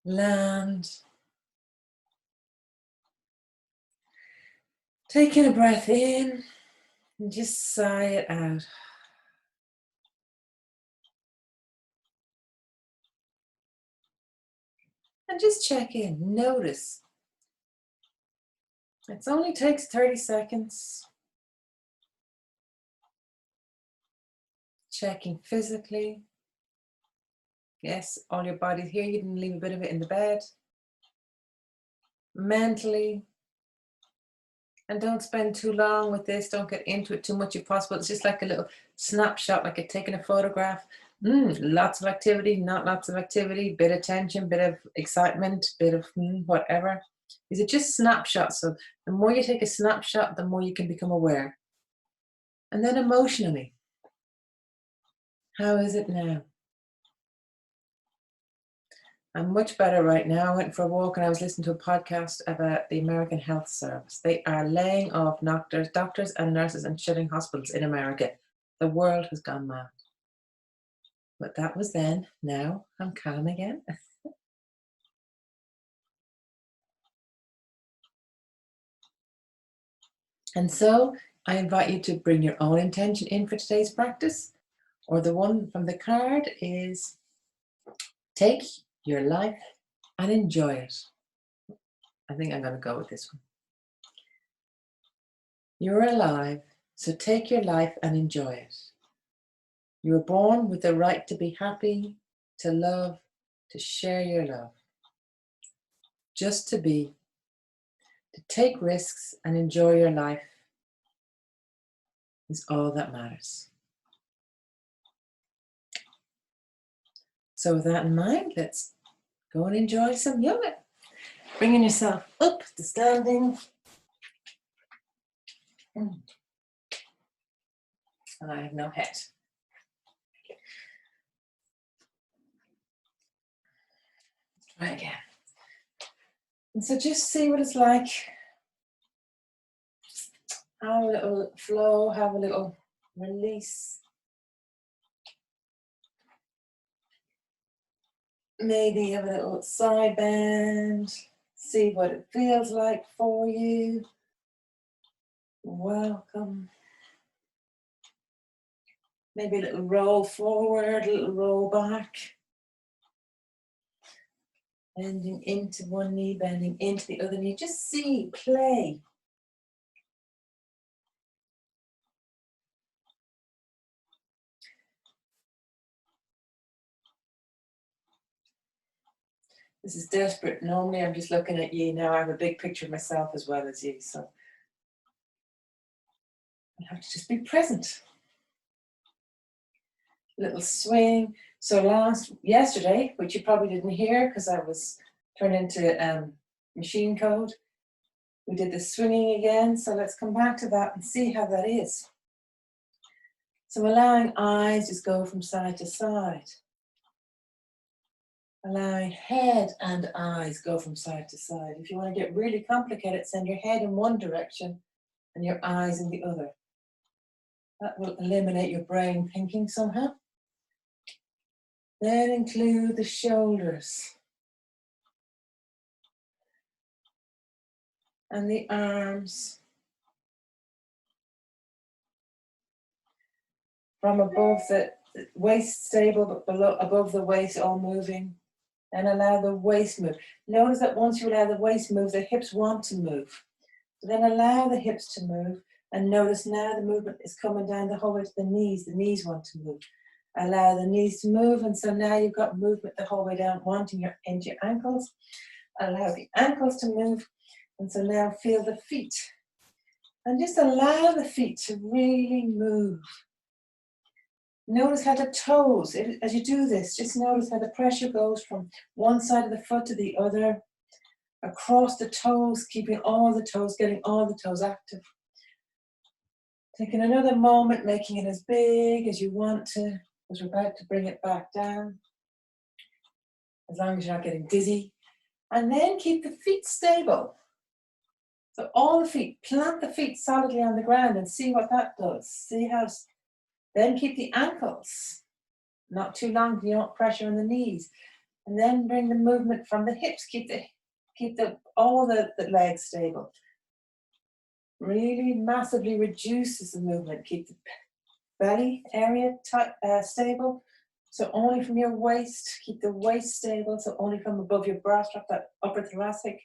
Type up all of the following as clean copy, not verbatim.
Land. Taking a breath in and just sigh it out. And just check in, notice. It only takes 30 seconds. Checking physically. Yes, all your body's here. You can leave a bit of it in the bed. Mentally. And don't spend too long with this. Don't get into it too much if possible. It's just like a little snapshot, like you're taking a photograph. Lots of activity, not lots of activity, bit of tension, bit of excitement, bit of whatever. These are just snapshots. So the more you take a snapshot, the more you can become aware. And then emotionally, how is it now? I'm much better right now. I went for a walk and I was listening to a podcast about the American Health Service. They are laying off doctors and nurses and shutting hospitals in America. The world has gone mad. But that was then. Now I'm calm again. And so I invite you to bring your own intention in for today's practice. Or the one from the card is take your life and enjoy it. I think I'm going to go with this one. You're alive, so take your life and enjoy it. You were born with the right to be happy, to love, to share your love. Just to be, to take risks and enjoy your life is all that matters. So with that in mind, let's go and enjoy some yoga. Bringing yourself up to standing. And I have no head. Let's try again. And so just see what it's like. Have a little flow, have a little release. Maybe have a little side bend. See what it feels like for you. Welcome. Maybe a little roll forward, a little roll back. Bending into one knee, bending into the other knee. Just see, play. This is desperate. Normally I'm just looking at you. Now I have a big picture of myself as well as you. So I have to just be present. Little swing. So yesterday, which you probably didn't hear because I was turned into machine code, we did the swinging again. So let's come back to that and see how that is. So allowing eyes just go from side to side. Allowing head and eyes go from side to side. If you want to get really complicated, send your head in one direction and your eyes in the other. That will eliminate your brain thinking somehow. Then include the shoulders and the arms. From above the waist stable, but above the waist all moving. And allow the waist move. Notice that once you allow the waist move, the hips want to move. So then allow the hips to move. And notice now the movement is coming down the whole way to the knees. The knees want to move. Allow the knees to move. And so now you've got movement the whole way down, wanting into your ankles. Allow the ankles to move. And so now feel the feet. And just allow the feet to really move. Notice how the toes, as you do this, just notice how the pressure goes from one side of the foot to the other, across the toes, keeping all the toes, getting all the toes active. Taking another moment, making it as big as you want to, as we're about to bring it back down, as long as you're not getting dizzy. And then keep the feet stable. So all the feet, plant the feet solidly on the ground and see what that does. See how. Then keep the ankles not too long, you don't pressure on the knees. And then bring the movement from the hips. Keep all the legs stable. Really massively reduces the movement. Keep the belly area stable. So only from your waist, keep the waist stable. So only from above your bra strap, that upper thoracic.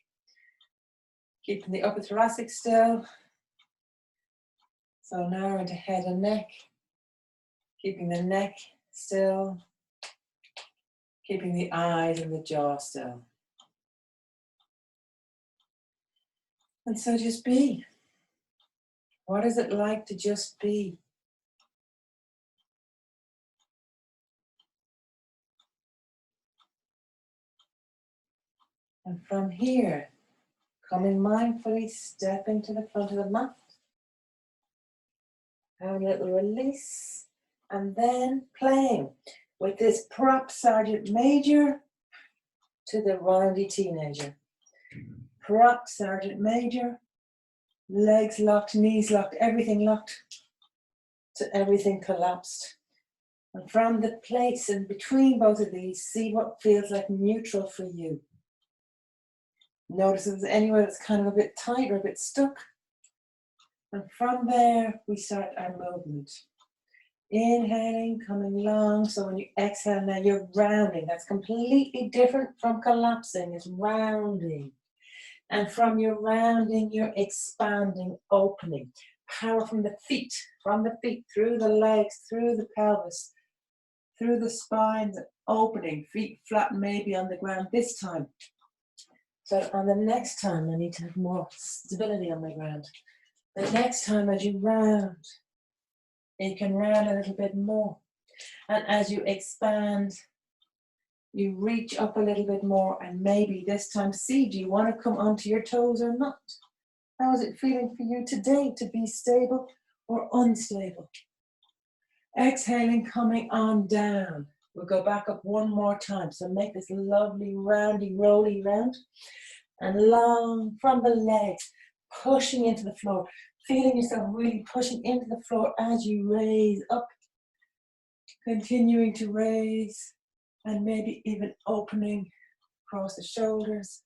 Keeping the upper thoracic still. So now into head and neck. Keeping the neck still. Keeping the eyes and the jaw still. And so just be. What is it like to just be? And from here, coming mindfully, stepping to the front of the mat. Have a little release. And then playing with this prop sergeant major to the roundy teenager. Prop sergeant major. Legs locked, knees locked, everything locked. To everything collapsed. And from the place in between both of these, see what feels like neutral for you. Notice if there's anywhere that's kind of a bit tight or a bit stuck. And from there, we start our movement. Inhaling, coming long. So when you exhale now, you're rounding. That's completely different from collapsing. It's rounding. And from your rounding, you're expanding, opening. Power from the feet, through the legs, through the pelvis, through the spine, opening. Feet flat, maybe on the ground this time. So on the next time, I need to have more stability on the ground. The next time as you round, you can round a little bit more. And as you expand, you reach up a little bit more, and maybe this time see, do you want to come onto your toes or not? How is it feeling for you today to be stable or unstable? Exhaling, coming on down. We'll go back up one more time. So make this lovely roundy, rolly round. And long from the legs, pushing into the floor. Feeling yourself really pushing into the floor as you raise up. Continuing to raise. And maybe even opening across the shoulders.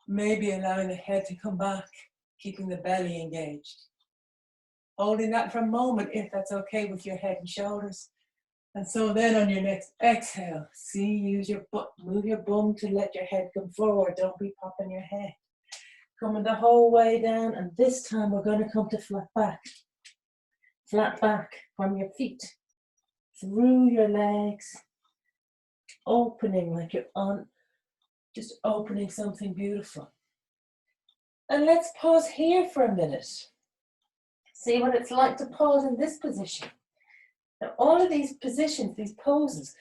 Maybe allowing the head to come back, keeping the belly engaged. Holding that for a moment, if that's okay with your head and shoulders. And so then on your next exhale, see, use your butt, move your bum to let your head come forward. Don't be popping your head. Coming the whole way down, and this time we're going to come to flat back. Flat back from your feet, through your legs. Opening like you're on, just opening something beautiful. And let's pause here for a minute. See what it's like to pause in this position. Now all of these positions, these poses,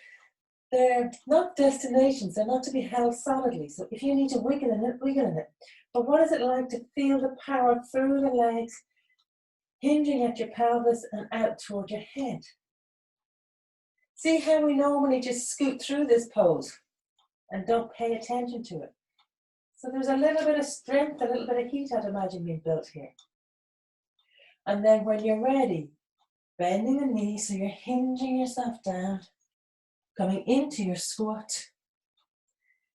they're not destinations, they're not to be held solidly. So if you need to wiggle in it, wiggle in it. But what is it like to feel the power through the legs, hinging at your pelvis and out toward your head? See how we normally just scoot through this pose and don't pay attention to it. So there's a little bit of strength, a little bit of heat, I'd imagine, being built here. And then when you're ready, bending the knees so you're hinging yourself down, coming into your squat,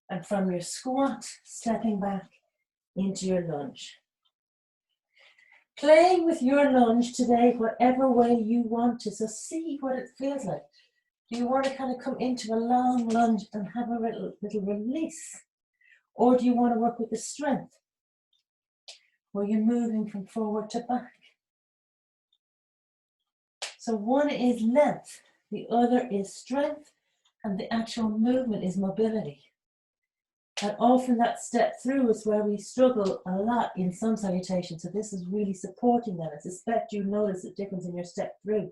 and from your squat, stepping back into your lunge. Playing with your lunge today, whatever way you want to, so see what it feels like. Do you want to kind of come into a long lunge and have a little release? Or do you want to work with the strength, where you're moving from forward to back? So one is length, the other is strength, and the actual movement is mobility. And often that step through is where we struggle a lot in sun salutation. So this is really supporting that. I suspect you notice the difference in your step through.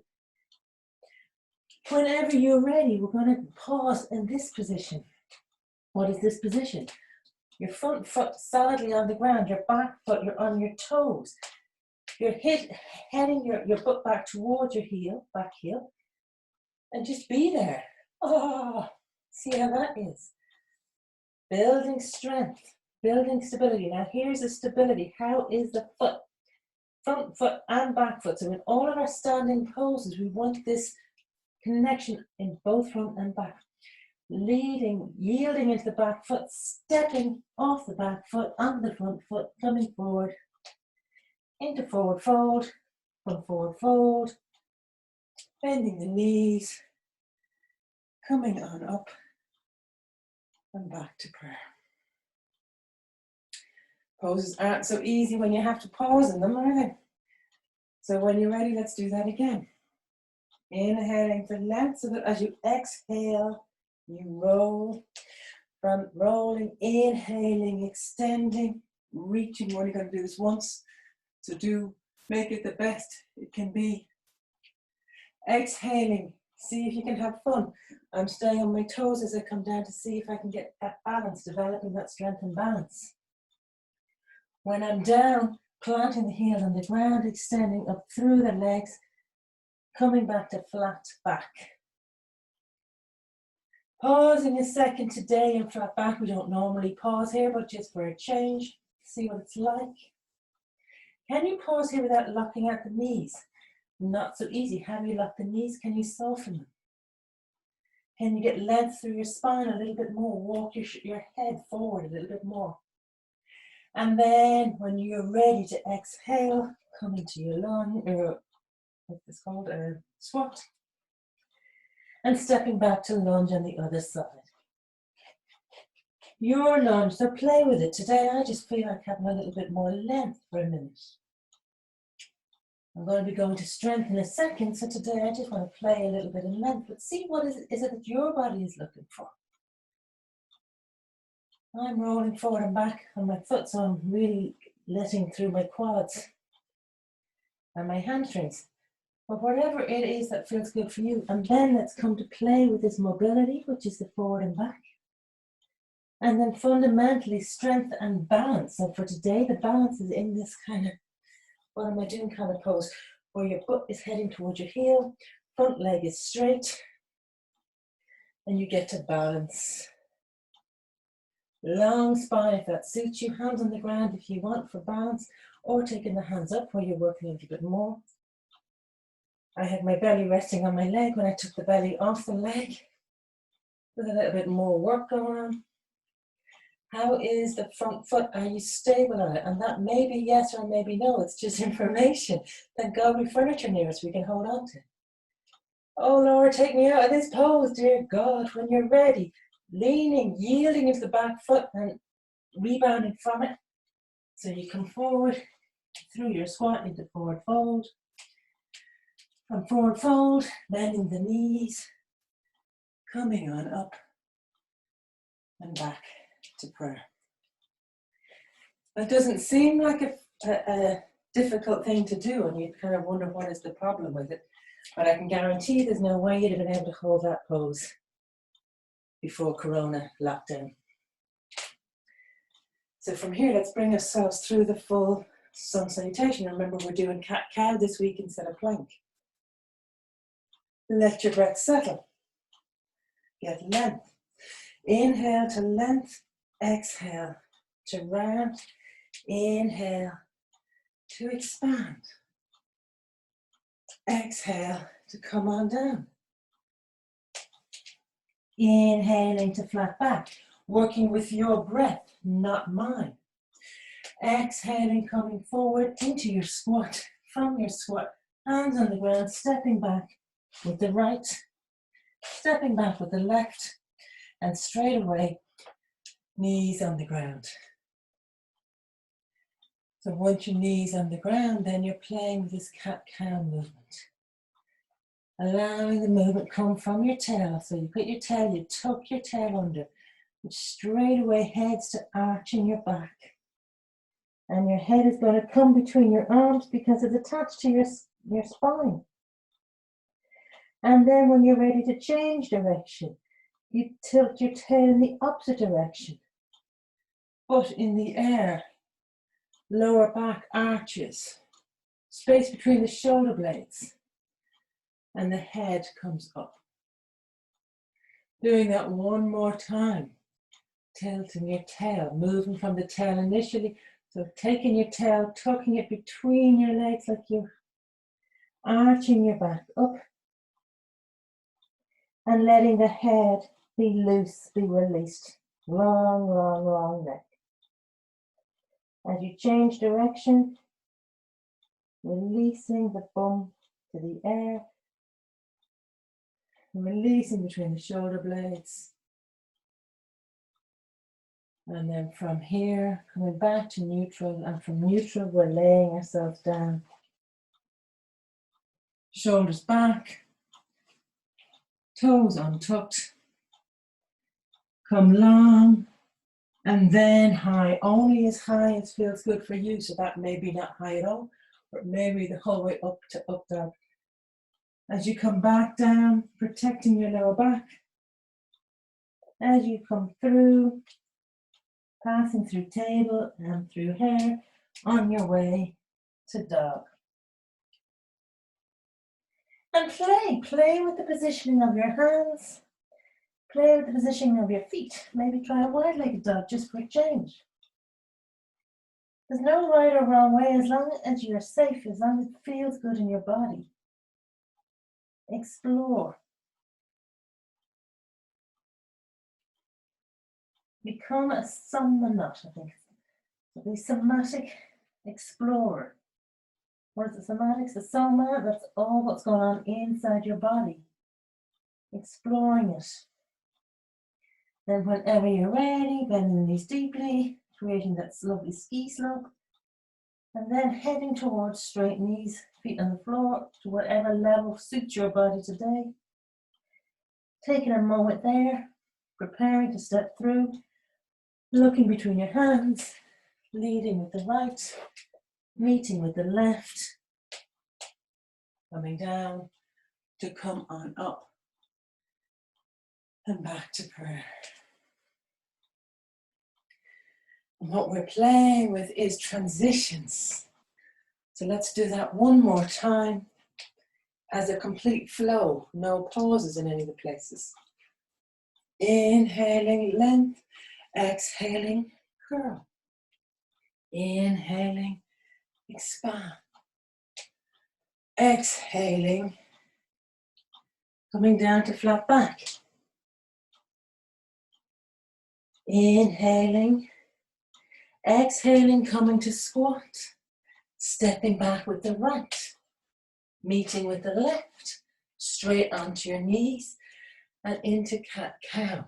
Whenever you're ready, we're going to pause in this position. What is this position? Your front foot solidly on the ground, your back foot, you're on your toes. You're heading your butt back towards your heel, back heel, and just be there. Oh, see how that is. Building strength, building stability. Now here's the stability. How is the foot? Front foot and back foot. So in all of our standing poses, we want this connection in both front and back. leading, yielding into the back foot, stepping off the back foot onto the front foot, coming forward, into forward fold, from forward fold, bending the knees, coming on up and back to prayer. Poses aren't so easy when you have to pause in them, are they? So when you're ready, let's do that again. Inhaling for length so that as you exhale, you roll. From rolling, inhaling, extending, reaching. We're only going to do this once. So make it the best it can be. Exhaling, see if you can have fun. I'm staying on my toes as I come down to see if I can get that balance, developing that strength and balance. When I'm down, planting the heel on the ground, extending up through the legs, coming back to flat back. Pausing a second today in flat back. We don't normally pause here, but just for a change, see what it's like. Can you pause here without locking out the knees? Not so easy. Have you locked the knees? Can you soften them? Can you get length through your spine a little bit more? Walk your head forward a little bit more. And then when you're ready to exhale, come into your lunge, what's this called? Squat. And stepping back to lunge on the other side. Your lunge, so play with it. Today I just feel like having a little bit more length for a minute. I'm going to be going to strength in a second, so today I just want to play a little bit in length, but see what is it that your body is looking for. I'm rolling forward and back on my foot, so I'm really letting through my quads and my hamstrings. But whatever it is that feels good for you, and then let's come to play with this mobility, which is the forward and back. And then fundamentally strength and balance. So for today, the balance is in this kind of, what am I doing kind of pose, where your foot is heading towards your heel, front leg is straight, and you get to balance. Long spine if that suits you, hands on the ground if you want for balance, or taking the hands up where you're working a little bit more. I had my belly resting on my leg. When I took the belly off the leg, with a little bit more work going on. How is the front foot? Are you stable on it? And that may be yes or maybe no. It's just information. Thank God we have furniture near us we can hold on to. Oh Lord, take me out of this pose, dear God. When you're ready, leaning, yielding into the back foot and rebounding from it. So you come forward through your squat into forward fold. From forward fold, bending the knees, coming on up and back to prayer. That doesn't seem like a difficult thing to do, and you kind of wonder what is the problem with it. But I can guarantee there's no way you'd have been able to hold that pose before Corona lockdown. So from here, let's bring ourselves through the full sun salutation. Remember, we're doing cat-cow this week instead of plank. Let your breath settle. Get length. Inhale to length. Exhale to round. Inhale to expand. Exhale to come on down. Inhaling to flat back. Working with your breath, not mine. Exhaling, coming forward into your squat. From your squat, hands on the ground, stepping back with the right, stepping back with the left, and straight away, knees on the ground. So once your knees on the ground, then you're playing with this cat-cow movement. Allowing the movement come from your tail. So you put your tail, you tuck your tail under, which straight away heads to arching your back. And your head is going to come between your arms because it's attached to your spine. And then when you're ready to change direction, you tilt your tail in the opposite direction. But in the air, lower back arches, space between the shoulder blades, and the head comes up. Doing that one more time, tilting your tail, moving from the tail initially, so taking your tail, tucking it between your legs like you're arching your back up, and letting the head Be loose, be released. Long, long, long neck. As you change direction, releasing the bum to the air, releasing between the shoulder blades. And then from here, coming back to neutral, and from neutral, we're laying ourselves down. Shoulders back, toes untucked. Come long, and then high, only as high as feels good for you. So that may be not high at all, but maybe the whole way up to up dog. As you come back down, protecting your lower back. As you come through, passing through table and through hair, on your way to dog. And play with the positioning of your hands. Play with the positioning of your feet. Maybe try a wide-legged dog just for a change. There's no right or wrong way as long as you're safe, as long as it feels good in your body. Explore. Become a somanut, I think. So the somatic explorer. What is the somatics? The soma, that's all what's going on inside your body. Exploring it. Then whenever you're ready, bending the knees deeply, creating that lovely ski slope. And then heading towards straight knees, feet on the floor, to whatever level suits your body today. Taking a moment there, preparing to step through, looking between your hands, leading with the right, meeting with the left, coming down to come on up and back to prayer. And what we're playing with is transitions. So let's do that one more time as a complete flow, no pauses in any of the places. Inhaling length, exhaling curl. Inhaling, expand. Exhaling, coming down to flat back. Inhaling, exhaling, coming to squat. Stepping back with the right, meeting with the left, straight onto your knees and into cat-cow.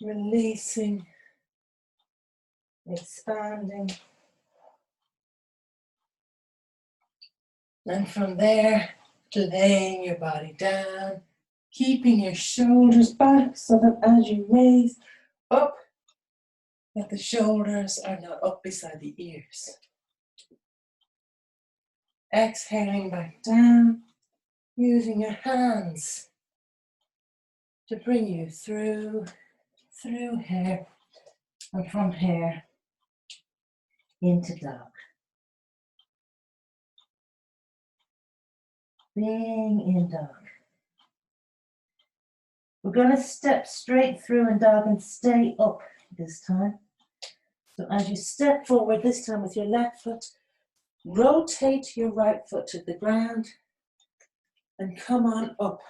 Releasing, expanding. And from there, laying your body down, keeping your shoulders back so that as you raise up, that the shoulders are not up beside the ears. Exhaling back down, using your hands to bring you through hair, and from hair into dog. Being in dog. We're going to step straight through in dog and stay up this time. So as you step forward this time with your left foot, rotate your right foot to the ground and come on up.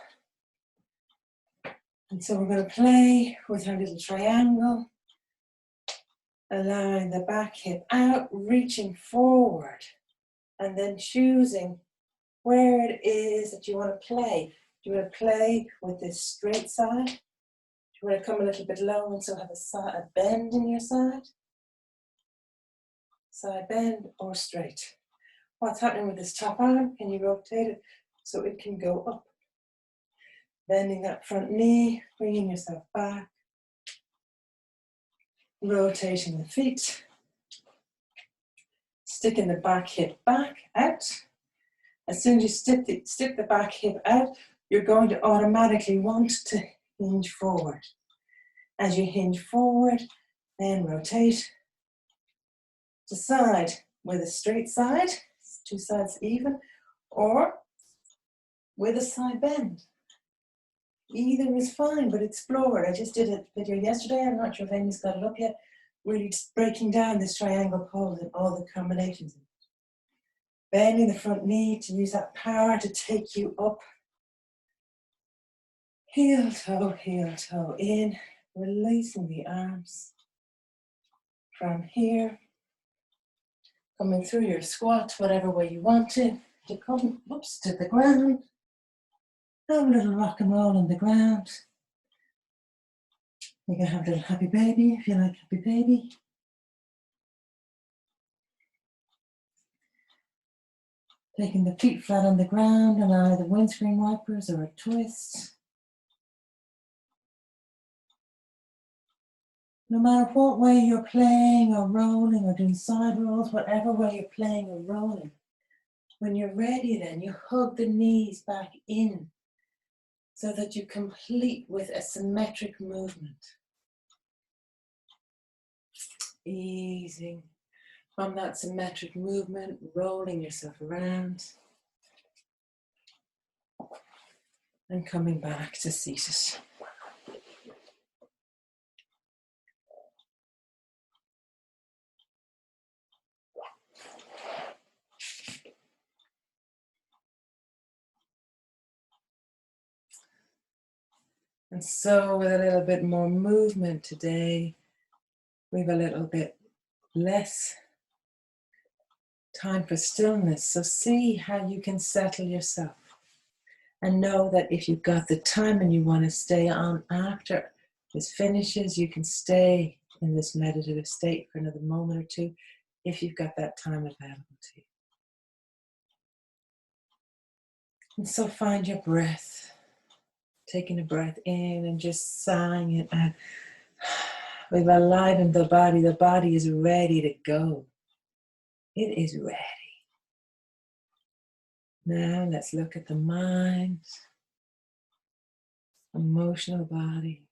And so we're going to play with our little triangle, allowing the back hip out, reaching forward, and then choosing where it is that you want to play. Do you want to play with this straight side? Do you want to come a little bit low and so have a bend in your side? Side bend or straight. What's happening with this top arm? Can you rotate it so it can go up? Bending that front knee, bringing yourself back. Rotating the feet. Sticking the back hip back out. As soon as you stick the back hip out, you're going to automatically want to hinge forward. As you hinge forward, then rotate. Decide with a straight side, two sides even, or with a side bend. Either is fine, but explore it. I just did a video yesterday, I'm not sure if Amy's got it up yet, really just breaking down this triangle pose and all the combinations. Bending the front knee to use that power to take you up. Heel toe in, releasing the arms. From here, coming through your squat, whatever way you want to come, to the ground. Have a little rock and roll on the ground. You can have a little happy baby if you like happy baby. Taking the feet flat on the ground and either windscreen wipers or a twist. No matter what way you're playing or rolling or doing side rolls, whatever way you're playing or rolling, when you're ready then you hug the knees back in so that you complete with a symmetric movement. Easing from that symmetric movement, rolling yourself around and coming back to seated. And so with a little bit more movement today, we have a little bit less time for stillness. So see how you can settle yourself. And know that if you've got the time and you want to stay on after this finishes, you can stay in this meditative state for another moment or two if you've got that time available to you. And so find your breath. Taking a breath in and just sighing it out. We've alivened the body. The body is ready to go. It is ready. Now let's look at the mind, emotional body.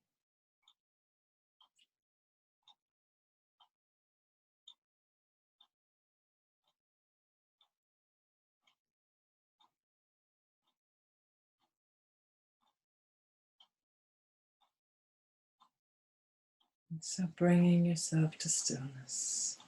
And so bringing yourself to stillness.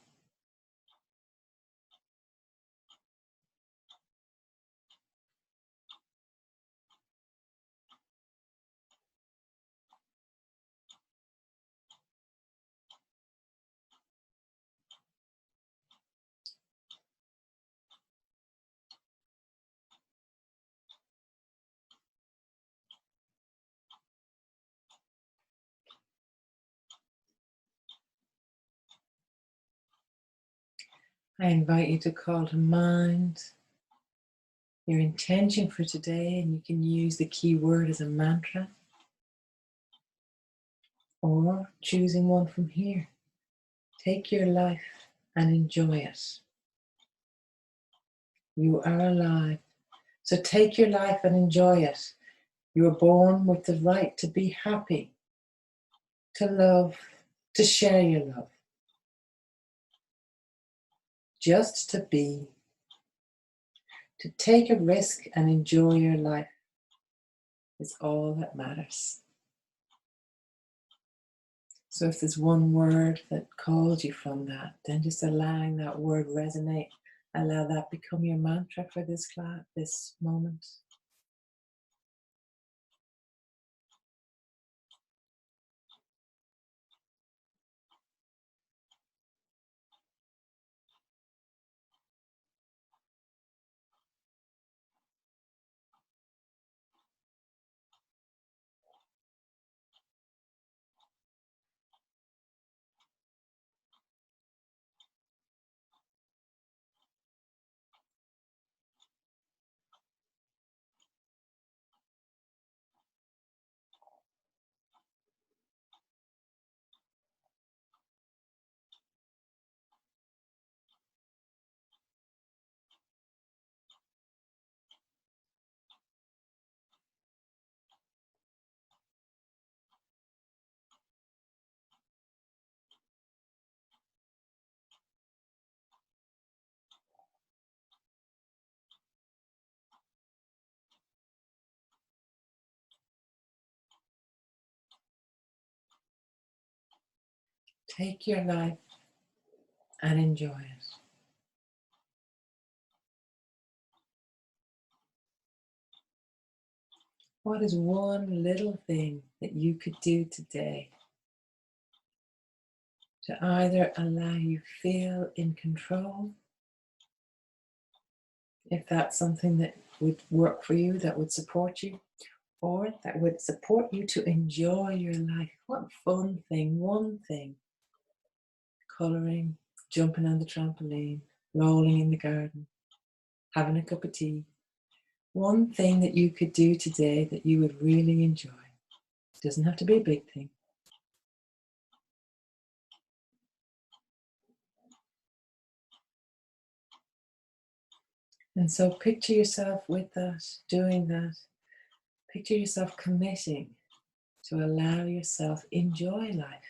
I invite you to call to mind your intention for today, and you can use the key word as a mantra or choosing one from here. Take your life and enjoy it. You are alive, so take your life and enjoy it. You were born with the right to be happy, to love, to share your love. Just to be, to take a risk and enjoy your life is all that matters. So if there's one word that calls you from that, then just allowing that word resonate, allow that become your mantra for this class, this moment. Take your life and enjoy it. What is one little thing that you could do today to either allow you feel in control, if that's something that would work for you, that would support you, or that would support you to enjoy your life? What fun thing, one thing? Colouring, jumping on the trampoline, rolling in the garden, having a cup of tea. One thing that you could do today that you would really enjoy. It doesn't have to be a big thing. And so picture yourself with that, doing that. Picture yourself committing to allow yourself enjoy life.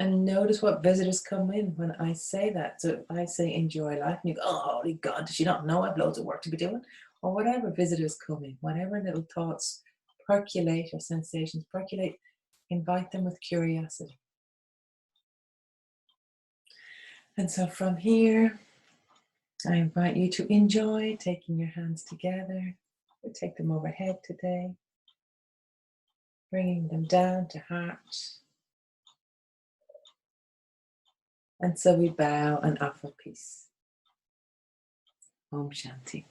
And notice what visitors come in when I say that. So if I say enjoy life, and you go, oh, holy God, does she not know I've loads of work to be doing? Or whatever visitors come in, whatever little thoughts percolate or sensations percolate, invite them with curiosity. And so from here, I invite you to enjoy taking your hands together. We'll take them overhead today, bringing them down to heart. And so we bow and offer peace. Om Shanti.